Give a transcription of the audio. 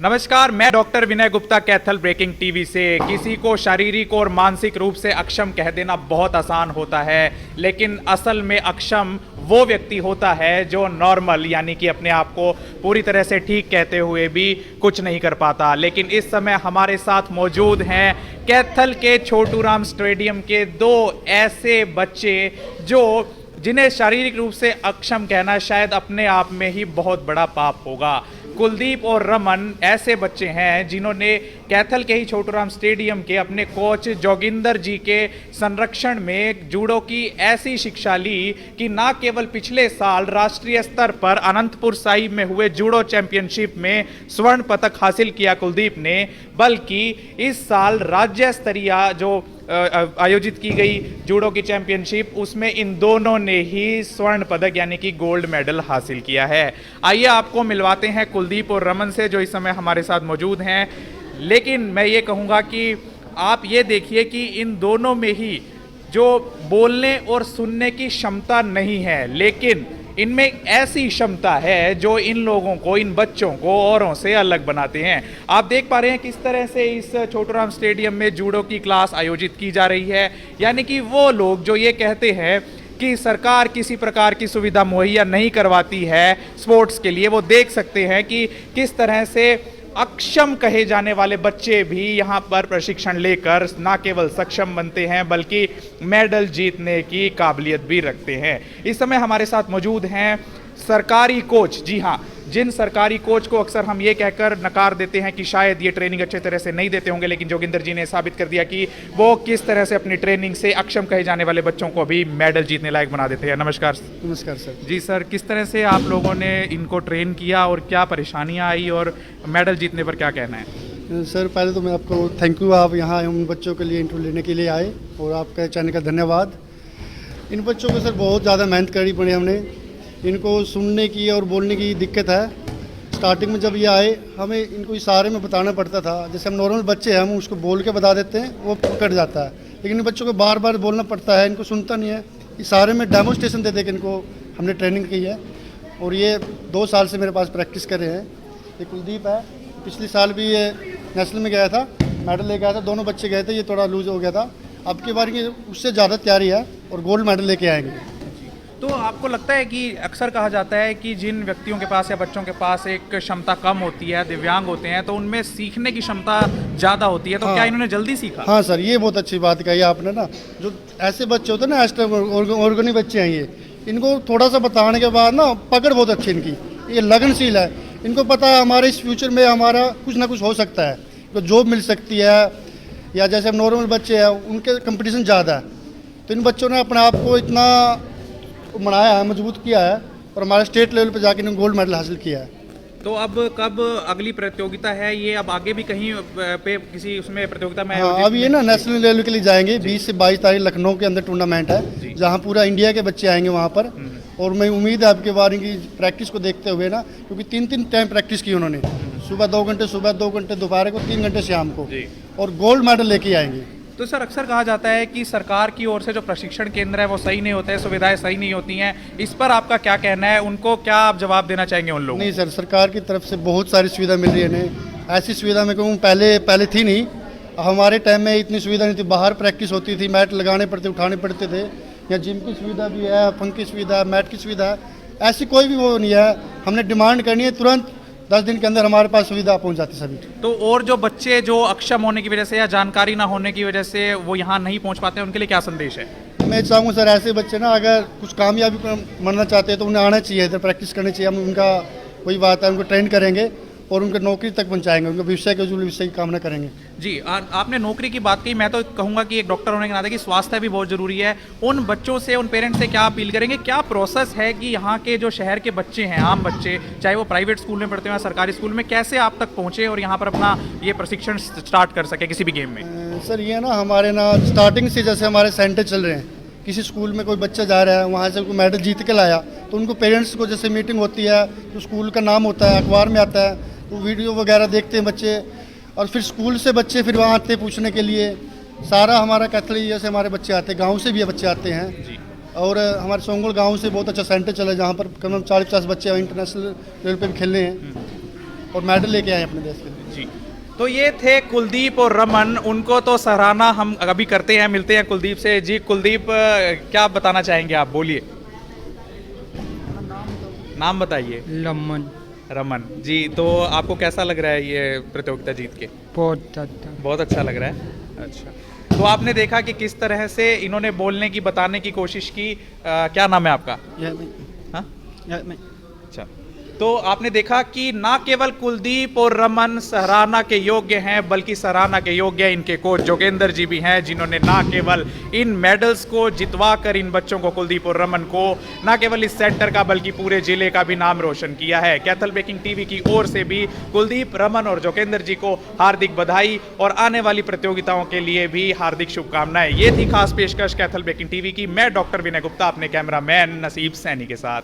नमस्कार, मैं डॉक्टर विनय Gupta Kaithal breaking TV से। किसी को शारीरिक और मानसिक रूप से अक्षम कह देना बहुत आसान होता है, लेकिन असल में अक्षम वो व्यक्ति होता है जो नॉर्मल यानी कि अपने आप को पूरी तरह से ठीक कहते हुए भी कुछ नहीं कर पाता। लेकिन इस समय हमारे साथ मौजूद हैं कैथल के छोटू राम स्टेडियम के दो ऐसे बच्चे जिन्हें शारीरिक रूप से अक्षम कहना शायद अपने आप में ही बहुत बड़ा पाप होगा। कुलदीप और रमन ऐसे बच्चे हैं जिन्होंने कैथल के ही छोटू राम स्टेडियम के अपने कोच जोगिंदर जी के संरक्षण में जूडो की ऐसी शिक्षा ली कि न केवल पिछले साल राष्ट्रीय स्तर पर अनंतपुर साहिब में हुए जूडो चैंपियनशिप में स्वर्ण पदक हासिल किया कुलदीप ने, बल्कि इस साल राज्य स्तरीय जो आयोजित की गई जूडो की चैंपियनशिप उसमें इन दोनों ने ही स्वर्ण पदक यानी कि गोल्ड मेडल हासिल किया है। आइए आपको मिलवाते हैं कुलदीप और रमन से जो इस समय हमारे साथ मौजूद हैं। लेकिन मैं ये कहूँगा कि आप ये देखिए कि इन दोनों में ही जो बोलने और सुनने की क्षमता नहीं है, लेकिन इनमें ऐसी क्षमता है जो इन लोगों को, इन बच्चों को औरों से अलग बनाते हैं। आप देख पा रहे हैं किस तरह से इस छोटू राम स्टेडियम में जूडो की क्लास आयोजित की जा रही है। यानी कि वो लोग जो ये कहते हैं कि सरकार किसी प्रकार की सुविधा मुहैया नहीं करवाती है स्पोर्ट्स के लिए, वो देख सकते हैं कि किस तरह से अक्षम कहे जाने वाले बच्चे भी यहाँ पर प्रशिक्षण लेकर न केवल सक्षम बनते हैं बल्कि मेडल जीतने की काबिलियत भी रखते हैं। इस समय हमारे साथ मौजूद हैं सरकारी कोच। जी हाँ, जिन सरकारी कोच को अक्सर हम ये कहकर नकार देते हैं कि शायद ये ट्रेनिंग अच्छे तरह से नहीं देते होंगे, लेकिन जोगिंदर जी ने साबित कर दिया कि वो किस तरह से अपनी ट्रेनिंग से अक्षम कहे जाने वाले बच्चों को भी मेडल जीतने लायक बना देते हैं। नमस्कार। नमस्कार सर। जी सर, किस तरह से आप लोगों ने इनको ट्रेन किया और क्या परेशानियां आई और मेडल जीतने पर क्या कहना है? सर पहले तो मैं आपको थैंक यू, आप यहाँ उन बच्चों के लिए इंटरव्यू लेने के लिए आए और आपका चैनल का धन्यवाद। इन बच्चों को सर बहुत ज़्यादा मेहनत करनी पड़ी हमने। इनको सुनने की और बोलने की दिक्कत है। स्टार्टिंग में जब ये आए हमें इनको इशारे में बताना पड़ता था। जैसे हम नॉर्मल बच्चे हैं, हम उसको बोल के बता देते हैं, वो पकड़ जाता है। लेकिन इन बच्चों को बार बार बोलना पड़ता है, इनको सुनता नहीं है। इशारे में डेमोस्ट्रेशन दे दे के इनको हमने ट्रेनिंग की है और ये 2 साल से मेरे पास प्रैक्टिस कर रहे हैं। ये कुलदीप है, पिछले साल भी ये नेशनल में गया था, मेडल लेके आया था। दोनों बच्चे गए थे, ये थोड़ा लूज हो गया था। अब की बार ये उससे ज़्यादा तैयारी है और गोल्ड मेडल लेके आएंगे। तो आपको लगता है कि अक्सर कहा जाता है कि जिन व्यक्तियों के पास या बच्चों के पास एक क्षमता कम होती है, दिव्यांग होते हैं, तो उनमें सीखने की क्षमता ज़्यादा होती है, तो हाँ, क्या इन्होंने जल्दी सीखा? हाँ सर, ये बहुत अच्छी बात कही आपने ना। जो ऐसे बच्चे होते हैं ना, एक्स्ट्रा ऑर्गेनिक बच्चे हैं ये, इनको थोड़ा सा बताने के बाद ना पकड़ बहुत अच्छी इनकी, ये लगनशील है। इनको पता है हमारे इस फ्यूचर में हमारा कुछ ना कुछ हो सकता है, तो जॉब मिल सकती है, या जैसे हम नॉर्मल बच्चे हैं उनके कंपटीशन ज़्यादा है। तो इन बच्चों ने अपने आप को इतना बनाया है, मजबूत किया है और हमारे स्टेट लेवल पे जाके इन्होंने गोल्ड मेडल हासिल किया है। तो अब कब अगली प्रतियोगिता है ये? अब आगे भी कहीं पे किसी उसमें प्रतियोगिता में? हाँ, अब ये ना नेशनल लेवल के लिए जाएंगे। 20 से 22 तारीख लखनऊ के अंदर टूर्नामेंट है, जहाँ पूरा इंडिया के बच्चे आएंगे वहाँ पर। और मैं उम्मीद है आपके बार इनकी प्रैक्टिस को देखते हुए ना, क्योंकि 3 टाइम प्रैक्टिस की उन्होंने, सुबह 2 घंटे, सुबह 2 घंटे, दोपहर को 3 घंटे शाम को, और गोल्ड मेडल लेके आएंगे। तो सर अक्सर कहा जाता है कि सरकार की ओर से जो प्रशिक्षण केंद्र है वो सही नहीं होता है, सुविधाएं सही नहीं होती हैं, इस पर आपका क्या कहना है? उनको क्या आप जवाब देना चाहेंगे उन लोगों? नहीं सर, सरकार की तरफ से बहुत सारी सुविधा मिल रही है इन्हें। ऐसी सुविधा मैं कहूँ पहले थी नहीं। हमारे टाइम में इतनी सुविधा नहीं थी। बाहर प्रैक्टिस होती थी, मैट लगाने पड़ते, उठाने पड़ते थे। या जिम की सुविधा भी है, पंख की सुविधा है, मैट की सुविधा है, ऐसी कोई भी वो नहीं है। हमने डिमांड करनी है, तुरंत 10 दिन के अंदर हमारे पास सुविधा पहुंच जाती सभी। तो और जो बच्चे जो अक्षम होने की वजह से या जानकारी ना होने की वजह से वो यहाँ नहीं पहुँच पाते हैं, उनके लिए क्या संदेश है? मैं चाहूँगा सर, ऐसे बच्चे ना अगर कुछ कामयाबी बनना चाहते हैं तो उन्हें आना चाहिए, इधर प्रैक्टिस करनी चाहिए। हम उनका वही बात है, उनको ट्रेन करेंगे और उनको नौकरी तक पहुँचाएंगे, उनके भविष्य के उज्जवल भविष्य की कामना करेंगे। जी, आपने नौकरी की बात की। मैं तो कहूँगा कि एक डॉक्टर होने के नाते कि स्वास्थ्य भी बहुत ज़रूरी है। उन बच्चों से, उन पेरेंट्स से क्या अपील करेंगे? क्या प्रोसेस है कि यहाँ के जो शहर के बच्चे हैं, आम बच्चे, चाहे वो प्राइवेट स्कूल में पढ़ते हो या सरकारी स्कूल में, कैसे आप तक पहुँचे और यहाँ पर अपना ये प्रशिक्षण स्टार्ट कर सके किसी भी गेम में? सर ये ना हमारे ना स्टार्टिंग से जैसे हमारे सेंटर चल रहे हैं, किसी स्कूल में कोई बच्चा जा रहा है, वहाँ से कोई मेडल जीत के लाया, तो उनको पेरेंट्स को जैसे मीटिंग होती है, तो स्कूल का नाम होता है, अखबार में आता है, तो वीडियो वगैरह देखते हैं बच्चे, और फिर स्कूल से बच्चे फिर वहाँ आते हैं पूछने के लिए। सारा हमारा कैथल एरिया से हमारे बच्चे आते हैं, गांव से भी बच्चे आते हैं। और हमारे सोंगुल गांव से बहुत अच्छा सेंटर चला है, जहाँ पर कम 40-50 बच्चे इंटरनेशनल लेवल पे भी खेल रहे हैं। और मेडल लेके आए अपने देश के लिए। जी, तो ये थे कुलदीप और रमन। उनको तो सराहना हम अभी करते हैं, मिलते हैं कुलदीप से। जी कुलदीप, क्या बताना चाहेंगे आप, बोलिए। नाम बताइए। लमन। रमन जी, तो आपको कैसा लग रहा है ये प्रतियोगिता जीत के? बहुत अच्छा। बहुत अच्छा लग रहा है। अच्छा, तो आपने देखा कि किस तरह से इन्होंने बोलने की, बताने की कोशिश की। क्या नाम है आपका? हाँ, अच्छा, तो आपने देखा कि ना केवल कुलदीप और रमन सराहना के योग्य हैं, बल्कि सराहना के योग्य इनके कोच जोगेंद्र जी भी हैं, जिन्होंने ना केवल इन मेडल्स को जितवा कर इन बच्चों को, कुलदीप और रमन को, ना केवल इस सेंटर का बल्कि पूरे जिले का भी नाम रोशन किया है। कैथल ब्रेकिंग टीवी की ओर से भी कुलदीप, रमन और जोगेंद्र जी को हार्दिक बधाई और आने वाली प्रतियोगिताओं के लिए भी हार्दिक शुभकामनाएं। ये थी खास पेशकश कैथल ब्रेकिंग टीवी की। मैं डॉक्टर विनय गुप्ता, अपने कैमरामैन नसीब सैनी के साथ।